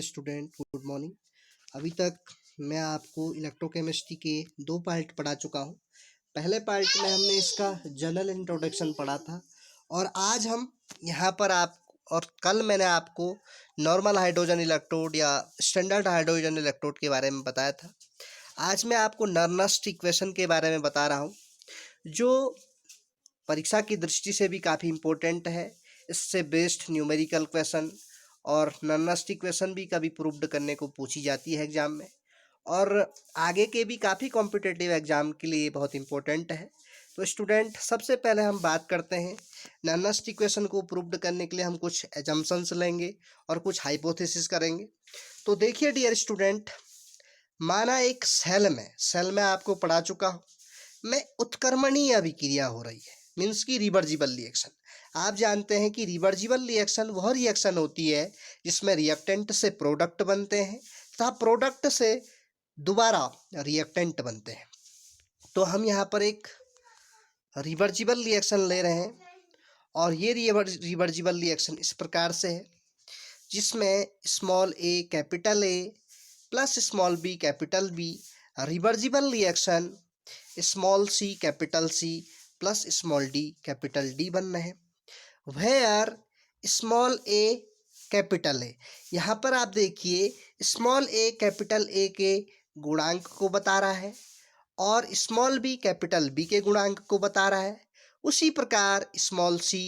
Student, good morning. अभी तक मैं आपको इलेक्ट्रोकेमिस्ट्री के दो पार्ट पढ़ा चुका हूँ। पहले पार्ट में हमने इसका जनरल इंट्रोडक्शन पढ़ा था और आज हम यहाँ पर कल मैंने आपको नॉर्मल हाइड्रोजन इलेक्ट्रोड या स्टैंडर्ड हाइड्रोजन इलेक्ट्रोड के बारे में बताया था। आज मैं आपको नर्नस्ट इक्वेशन के बारे में बता रहा हूँ, जो परीक्षा की दृष्टि से भी काफ़ी इम्पोर्टेंट है। इससे बेस्ड न्यूमेरिकल क्वेश्चन और नर्नस्ट इक्वेशन भी कभी प्रूव्ड करने को पूछी जाती है एग्जाम में, और आगे के भी काफ़ी कॉम्पिटिटिव एग्जाम के लिए बहुत इम्पोर्टेंट है। तो स्टूडेंट, सबसे पहले हम बात करते हैं नर्नस्ट इक्वेशन को प्रूव्ड करने के लिए हम कुछ एजम्पशंस लेंगे और कुछ हाइपोथेसिस करेंगे। तो देखिए डियर स्टूडेंट, माना एक सेल में आपको पढ़ा चुका हूँ मैं, उत्क्रमणीय अभिक्रिया हो रही है, मीन्स की रिवर्जिबल रिएक्शन। आप जानते हैं कि रिवर्जिबल रिएक्शन वह रिएक्शन होती है जिसमें रिएक्टेंट से प्रोडक्ट बनते हैं तथा प्रोडक्ट से दोबारा रिएक्टेंट बनते हैं। तो हम यहाँ पर एक रिवर्जिबल रिएक्शन ले रहे हैं और ये रिवर्जिबल रिएक्शन इस प्रकार से है, जिसमें small A capital A plus small B capital B, reversible reaction small C capital C plus small D capital D बन रहे हैं। Where small A capital A, यहाँ पर आप देखिए स्मॉल ए कैपिटल ए के गुणांक को बता रहा है और स्मॉल बी कैपिटल बी के गुणांक को बता रहा है। उसी प्रकार स्मॉल सी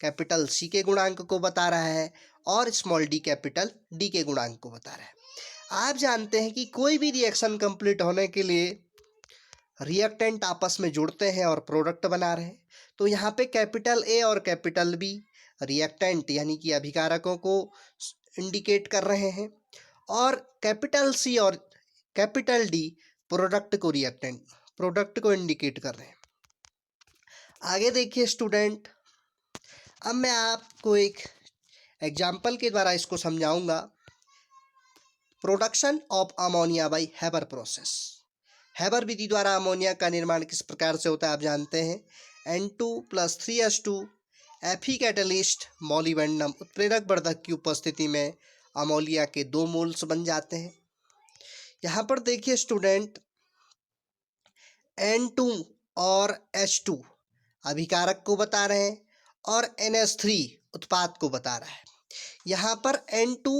कैपिटल सी के गुणांक को बता रहा है और स्मॉल डी कैपिटल डी के गुणांक को बता रहा है। आप जानते हैं कि कोई भी रिएक्शन कंप्लीट होने के लिए रिएक्टेंट आपस में जुड़ते हैं और प्रोडक्ट बना रहे हैं। तो यहाँ पे कैपिटल ए और कैपिटल बी रिएक्टेंट यानी कि अभिकारकों को इंडिकेट कर रहे हैं और कैपिटल सी और कैपिटल डी प्रोडक्ट को इंडिकेट कर रहे हैं। आगे देखिए स्टूडेंट, अब मैं आपको एक एग्जाम्पल के द्वारा इसको समझाऊंगा। Production of ammonia by Haber process. Haber विधि द्वारा अमोनिया का निर्माण किस प्रकार से होता है आप जानते हैं। N2 + 3H2 Fe कैटलिस्ट मॉलिबेंडम उत्प्रेरक वर्धक की उपस्थिति में अमोनिया के 2 मोल्स बन जाते हैं। यहाँ पर देखिए स्टूडेंट, N2 और H2 अभिकारक को बता रहे हैं और NH3 उत्पाद को बता रहा है। यहाँ पर N2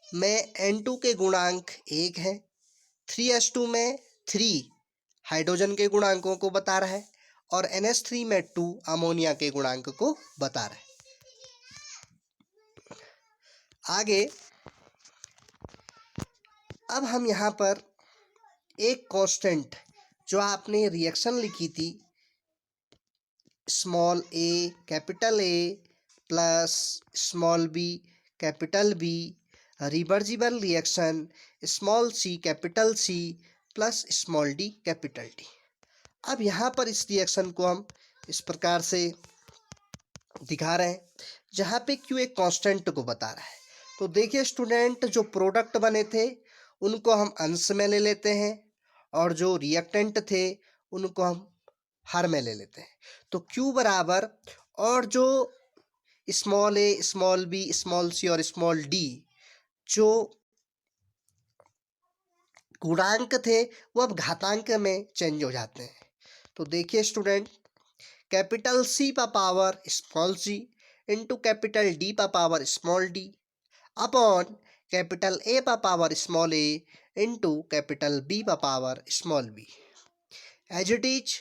में N2 के गुणांक 1 है, 3H2 में 3 हाइड्रोजन के गुणांकों को बता रहा है और NH3 में 2 अमोनिया के गुणांक को बता रहा है। आगे अब हम यहाँ पर एक कांस्टेंट जो आपने रिएक्शन लिखी थी, small A capital A plus small B capital B, reversible reaction small C capital C plus small D capital D. अब यहाँ पर इस रिएक्शन को हम इस प्रकार से दिखा रहे हैं, जहाँ पे क्यू एक कांस्टेंट को बता रहा है। तो देखिए स्टूडेंट, जो प्रोडक्ट बने थे उनको हम अंश में ले लेते हैं और जो रिएक्टेंट थे उनको हम हर में ले लेते हैं। तो क्यू बराबर, और जो स्मॉल ए स्मॉल बी स्मॉल सी और स्मॉल डी जो गुणांक थे वो अब घातांक में चेंज हो जाते हैं। तो देखिए स्टूडेंट, कैपिटल सी का power small C into capital D का power small D upon capital A का power small A into capital B का power small B. As it is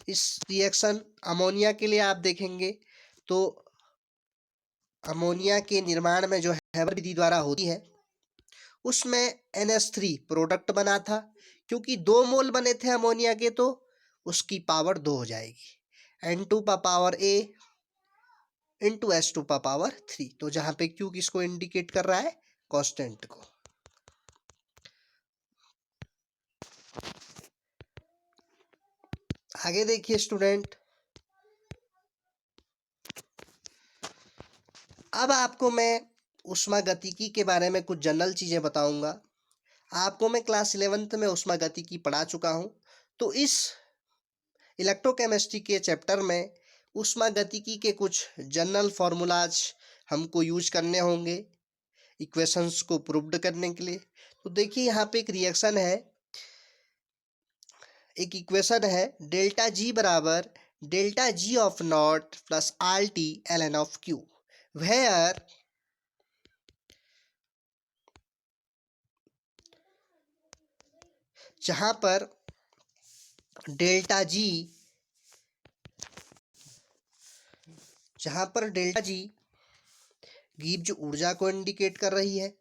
इस रिएक्शन अमोनिया के लिए आप देखेंगे तो अमोनिया के निर्माण में जो हेबर विधि द्वारा होती है उसमें NH3 प्रोडक्ट बना था, क्योंकि 2 मोल बने थे अमोनिया के तो उसकी पावर 2 हो जाएगी, N2 का पावर A इंटू H2 का पावर 3। तो जहाँ पे Q किसको इंडिकेट कर रहा है, कांस्टेंट को। आगे देखिए स्टूडेंट, अब आपको मैं ऊष्मागतिकी के बारे में कुछ जनरल चीज़ें बताऊंगा। आपको मैं क्लास 11th में ऊष्मागतिकी पढ़ा चुका हूं, तो इस इलेक्ट्रोकेमिस्ट्री के चैप्टर में ऊष्मागतिकी के कुछ जनरल फार्मूलाज हमको यूज करने होंगे इक्वेशंस को प्रूव्ड करने के लिए। तो देखिए यहाँ पे एक रिएक्शन है, एक इक्वेशन है डेल्टा जी बराबर delta G of naught plus R T L N of Q, where जहां पर डेल्टा जी गिब्स ऊर्जा को इंडिकेट कर रही है,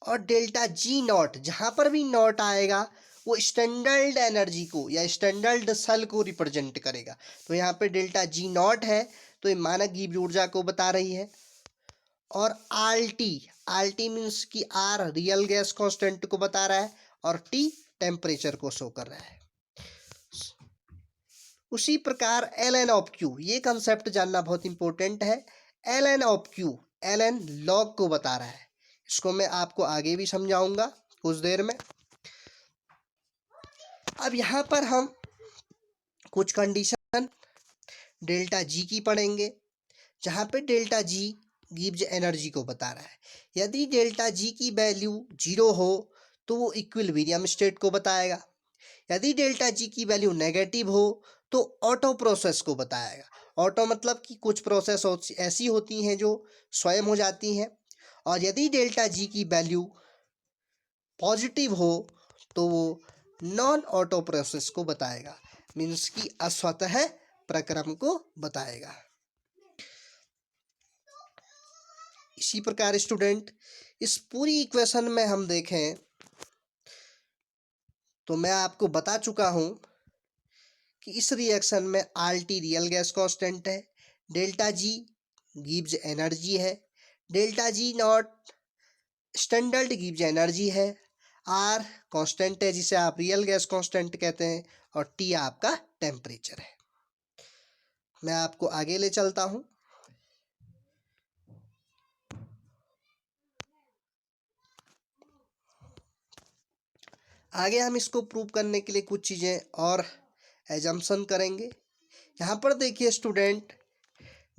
और डेल्टा जी नॉट जहां पर भी नॉट आएगा वो स्टैंडर्ड एनर्जी को या स्टैंडर्ड सेल को रिप्रेजेंट करेगा। तो यहाँ पे डेल्टा जी नॉट है तो ये मानक गिब्स ऊर्जा को बता रही है, और आर टी मीन्स की आर रियल गैस कांस्टेंट को बता रहा है और टी टेम्परेचर को शो कर रहा है। उसी प्रकार एल एन ऑफ क्यू, ये कंसेप्ट जानना बहुत इंपॉर्टेंट है। L N of Q L N log को बता रहा है, इसको मैं आपको आगे भी समझाऊंगा कुछ देर में। अब यहाँ पर हम कुछ कंडीशन डेल्टा जी की पढ़ेंगे, जहाँ पे डेल्टा जी गिब्स एनर्जी को बता रहा है। यदि डेल्टा जी की वैल्यू 0 हो तो वो इक्विलिब्रियम स्टेट को बताएगा, यदि डेल्टा जी की वैल्यू नेगेटिव हो तो ऑटो प्रोसेस को बताएगा। ऑटो मतलब कि कुछ प्रोसेस ऐसी होती हैं जो स्वयं हो जाती हैं, और यदि डेल्टा जी की वैल्यू पॉजिटिव हो तो वो नॉन ऑटो प्रोसेस को बताएगा, मीन्स कि अस्वतः प्रक्रम को बताएगा। इसी प्रकार स्टूडेंट इस पूरी इक्वेशन में हम देखें तो मैं आपको बता चुका हूं कि इस रिएक्शन में R T real gas constant है, डेल्टा जी गिब्स एनर्जी है, delta G not standard Gibbs energy है, आर कांस्टेंट है जिसे आप रियल गैस कांस्टेंट कहते हैं, और टी आपका टेम्परेचर है। मैं आपको आगे ले चलता हूं। आगे हम इसको प्रूव करने के लिए कुछ चीज़ें और एजम्पशन करेंगे। यहाँ पर देखिए स्टूडेंट,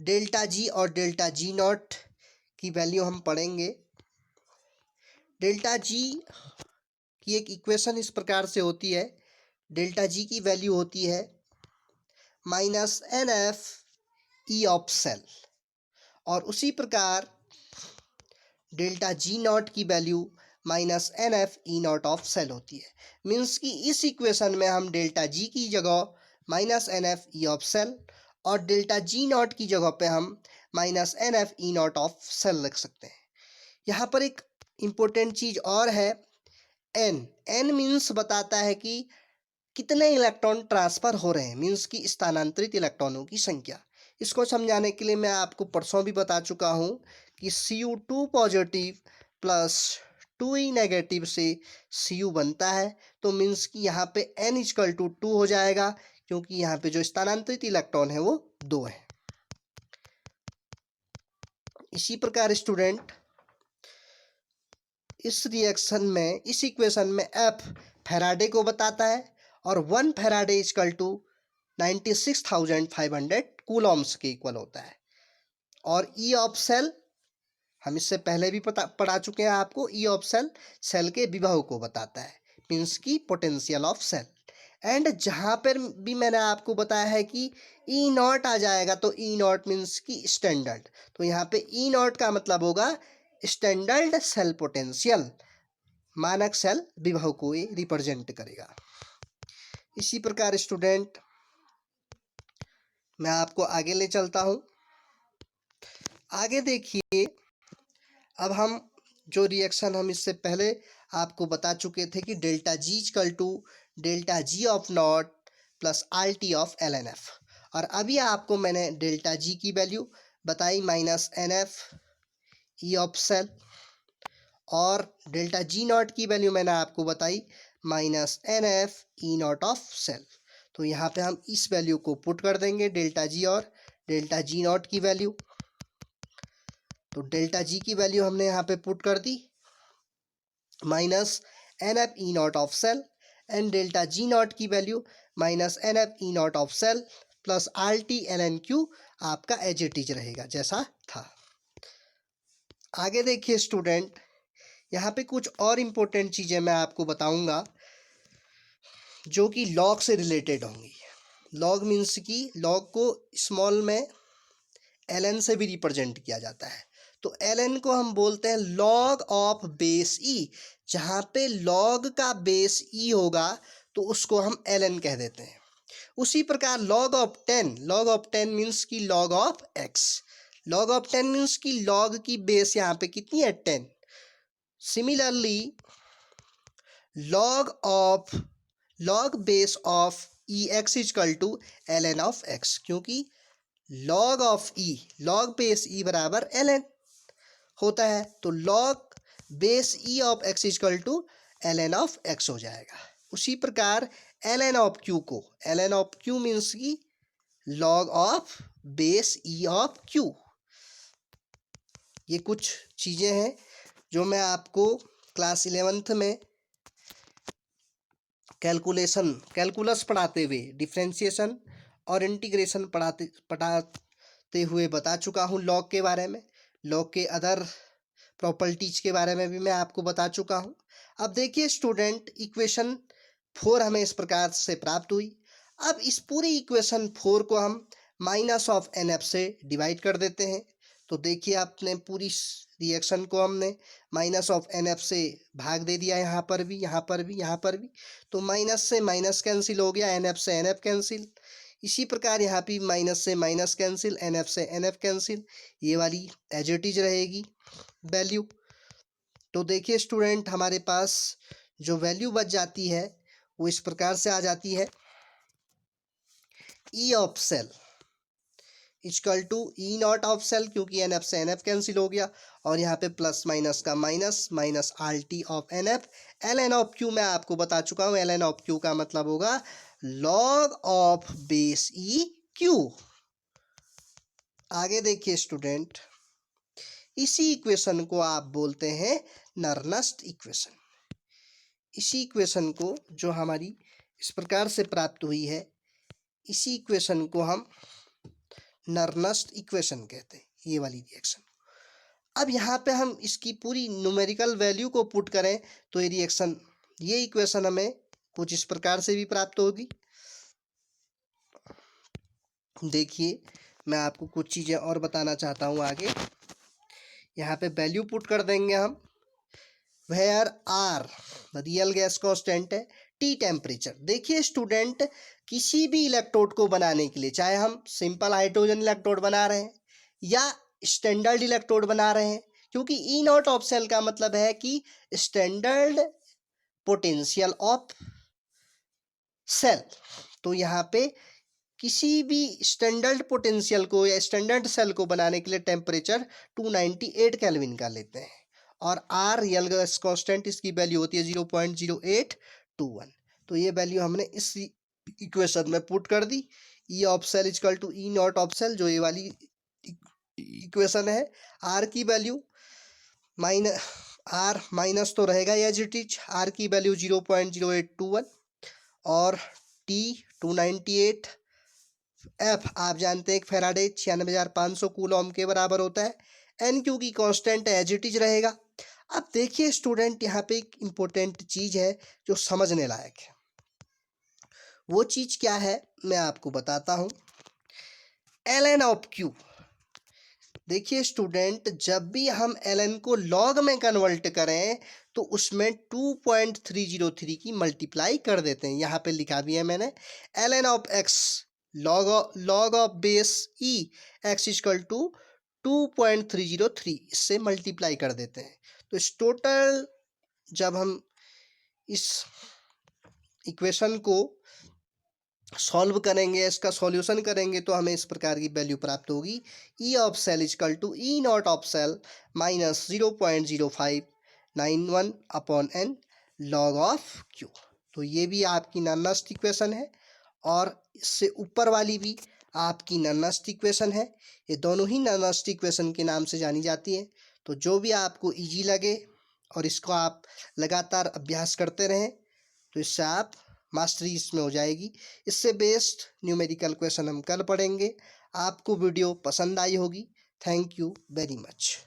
डेल्टा जी और डेल्टा जी नॉट की वैल्यू हम पढ़ेंगे। डेल्टा जी की एक इक्वेशन इस प्रकार से होती है, डेल्टा जी की वैल्यू होती है minus N F E of cell, और उसी प्रकार डेल्टा जी नॉट की value minus N F E naught of cell होती है। मीन्स कि इस इक्वेशन में हम डेल्टा जी की जगह minus N F E of cell और डेल्टा जी नॉट की जगह पे हम minus N F E naught of cell रख सकते हैं। यहाँ पर एक इम्पोर्टेंट चीज़ और है, एन मीन्स बताता है कि कितने इलेक्ट्रॉन ट्रांसफ़र हो रहे हैं, मीन्स कि स्थानांतरित इलेक्ट्रॉनों की संख्या। इसको समझाने के लिए मैं आपको परसों भी बता चुका हूँ कि Cu2 positive plus 2E negative से Cu बनता है, तो मीन्स कि यहाँ पे n इक्वल टू 2 हो जाएगा, क्योंकि यहाँ पे जो स्थानांतरित इलेक्ट्रॉन है वो 2 है। इसी प्रकार स्टूडेंट इस रिएक्शन में इस इक्वेशन में F फैराडे को बताता है, और 1 फैराडे इक्वल टू 96,500 कूलॉम्स के इक्वल होता है। और ई ऑफ सेल हम इससे पहले भी पढ़ा चुके हैं आपको, ई ऑफ सेल सेल के विभव को बताता है, मीन्स की पोटेंशियल ऑफ सेल। एंड जहाँ पर भी मैंने आपको बताया है कि ई नॉट आ जाएगा तो ई नॉट मीन्स की स्टैंडर्ड, तो यहाँ पे ई नॉट का मतलब होगा स्टैंडर्ड सेल पोटेंशियल, मानक सेल विभव को ये रिप्रेजेंट करेगा। इसी प्रकार स्टूडेंट मैं आपको आगे ले चलता हूँ। आगे देखिए, अब हम जो रिएक्शन हम इससे पहले आपको बता चुके थे कि delta G equal to delta G of naught plus R T of L N F, और अभी आपको मैंने डेल्टा जी की वैल्यू बताई minus N F E of cell, और डेल्टा जी नॉट की वैल्यू मैंने आपको बताई minus N F E naught of cell. तो यहाँ पे हम इस वैल्यू को पुट कर देंगे, डेल्टा जी और डेल्टा जी नॉट की वैल्यू। तो डेल्टा जी की वैल्यू हमने यहाँ पे पुट कर दी minus N F E naught of cell, and delta G naught की value minus N F E naught of cell plus R T L n Q आपका एज इट इज रहेगा जैसा था। आगे देखिए स्टूडेंट, यहाँ पे कुछ और इम्पोर्टेंट चीज़ें मैं आपको बताऊंगा जो कि लॉग से रिलेटेड होंगी। लॉग मीन्स कि लॉग को स्मॉल में ln से भी रिप्रेजेंट किया जाता है। तो ln को हम बोलते हैं लॉग ऑफ बेस ई। जहाँ पे लॉग का बेस ई होगा तो उसको हम ln कह देते हैं। उसी प्रकार लॉग ऑफ 10 मीन्स की log of x। Log of 10 means की लॉग की बेस यहाँ पे कितनी है 10। Similarly log base of e x equal to ln of x, क्योंकि log of e, log base e बराबर ln होता है, तो log base e of x equal to ln of x हो जाएगा। उसी प्रकार ln ऑफ q को, ln ऑफ q मीन्स की log of base e of q। ये कुछ चीज़ें हैं जो मैं आपको क्लास 11th में कैलकुलस पढ़ाते हुए डिफरेंशिएशन और इंटीग्रेशन पढ़ाते हुए बता चुका हूँ। लॉग के बारे में, लॉग के अदर प्रॉपर्टीज के बारे में भी मैं आपको बता चुका हूँ। अब देखिए स्टूडेंट, इक्वेशन 4 हमें इस प्रकार से प्राप्त हुई। अब इस पूरी इक्वेशन 4 को हम माइनस ऑफ एन एफ से डिवाइड कर देते हैं। तो देखिए आपने पूरी रिएक्शन को हमने माइनस ऑफ एन एफ से भाग दे दिया, यहाँ पर भी, यहाँ पर भी, यहाँ पर भी। तो माइनस से माइनस कैंसिल हो गया, एन एफ से एन एफ कैंसिल। इसी प्रकार यहाँ भी माइनस से माइनस कैंसिल, एन एफ से एन एफ कैंसिल। ये वाली एज इट इज रहेगी वैल्यू। तो देखिए स्टूडेंट, हमारे पास जो वैल्यू बच जाती है वो इस प्रकार से आ जाती है, E of cell equal to E naught of cell, क्योंकि एन एफ से एन एफ कैंसिल हो गया, और यहाँ पे प्लस माइनस का minus, minus R T of N F. L N of Q मैं आपको बता चुका हूँ, एल एन ऑफ क्यू का मतलब होगा log of base E Q. आगे देखिए स्टूडेंट, इसी इक्वेशन को आप बोलते हैं नर्नस्ट इक्वेशन। इसी इक्वेशन को जो हमारी इस प्रकार से प्राप्त हुई है, इसी इक्वेशन को हम नर्नस्ट इक्वेशन कहते हैं, ये वाली रिएक्शन। अब यहाँ पे हम इसकी पूरी न्यूमेरिकल वैल्यू को पुट करें तो ये रिएक्शन, ये इक्वेशन हमें कुछ इस प्रकार से भी प्राप्त होगी। देखिए मैं आपको कुछ चीज़ें और बताना चाहता हूँ आगे। यहाँ पे वैल्यू पुट कर देंगे हम, where R real gas constant है, टी टेम्परेचर। देखिए स्टूडेंट, किसी भी इलेक्ट्रोड को बनाने के लिए, चाहे हम सिंपल हाइड्रोजन इलेक्ट्रोड बना रहे हैं या स्टैंडर्ड इलेक्ट्रोड बना रहे हैं, क्योंकि ई नॉट ऑफ सेल का मतलब है कि स्टैंडर्ड पोटेंशियल ऑफ सेल। तो यहाँ पे किसी भी स्टैंडर्ड पोटेंशियल को या स्टैंडर्ड सेल को बनाने के लिए टेम्परेचर 298 केल्विन का लेते हैं, और आर रियल गैस कांस्टेंट, इसकी वैल्यू होती है 0.0821। तो ये वैल्यू हमने इस इक्वेशन में पुट कर दी, E of cell equal to E naught of cell, जो ये वाली इक्वेशन है। आर की वैल्यू आर माइनस तो रहेगा एज इट इज, आर की वैल्यू 0.0821, और टी 298, एफ आप जानते हैं फैराडे 96,500 कूलॉम के बराबर होता है, एन क्यू की कांस्टेंट एज इट इज रहेगा। अब देखिए स्टूडेंट, यहाँ पे एक इम्पोर्टेंट चीज़ है जो समझने लायक है। वो चीज़ क्या है मैं आपको बताता हूँ, एल एन ऑफ क्यू। देखिए स्टूडेंट, जब भी हम एल एन को लॉग में कन्वर्ट करें तो उसमें 2.303 की मल्टीप्लाई कर देते हैं। यहाँ पे लिखा भी है मैंने, L N of X log of base E X equal to 2.303, इससे मल्टीप्लाई कर देते हैं। तो इस टोटल, जब हम इस इक्वेशन को सॉल्व करेंगे, इसका सॉल्यूशन करेंगे, तो हमें इस प्रकार की वैल्यू प्राप्त होगी, E of cell equal to E naught of cell minus 0.0591 upon N log of Q. तो ये भी आपकी नर्नस्ट इक्वेशन है, और इससे ऊपर वाली भी आपकी नर्नस्ट इक्वेशन है। ये दोनों ही नर्नस्ट इक्वेशन के नाम से जानी जाती है। तो जो भी आपको इजी लगे और इसको आप लगातार अभ्यास करते रहें, तो इससे आप मास्टरी इसमें हो जाएगी। इससे बेस्ड न्यूमेरिकल क्वेश्चन हम कल पढ़ेंगे। आपको वीडियो पसंद आई होगी। Thank you very much.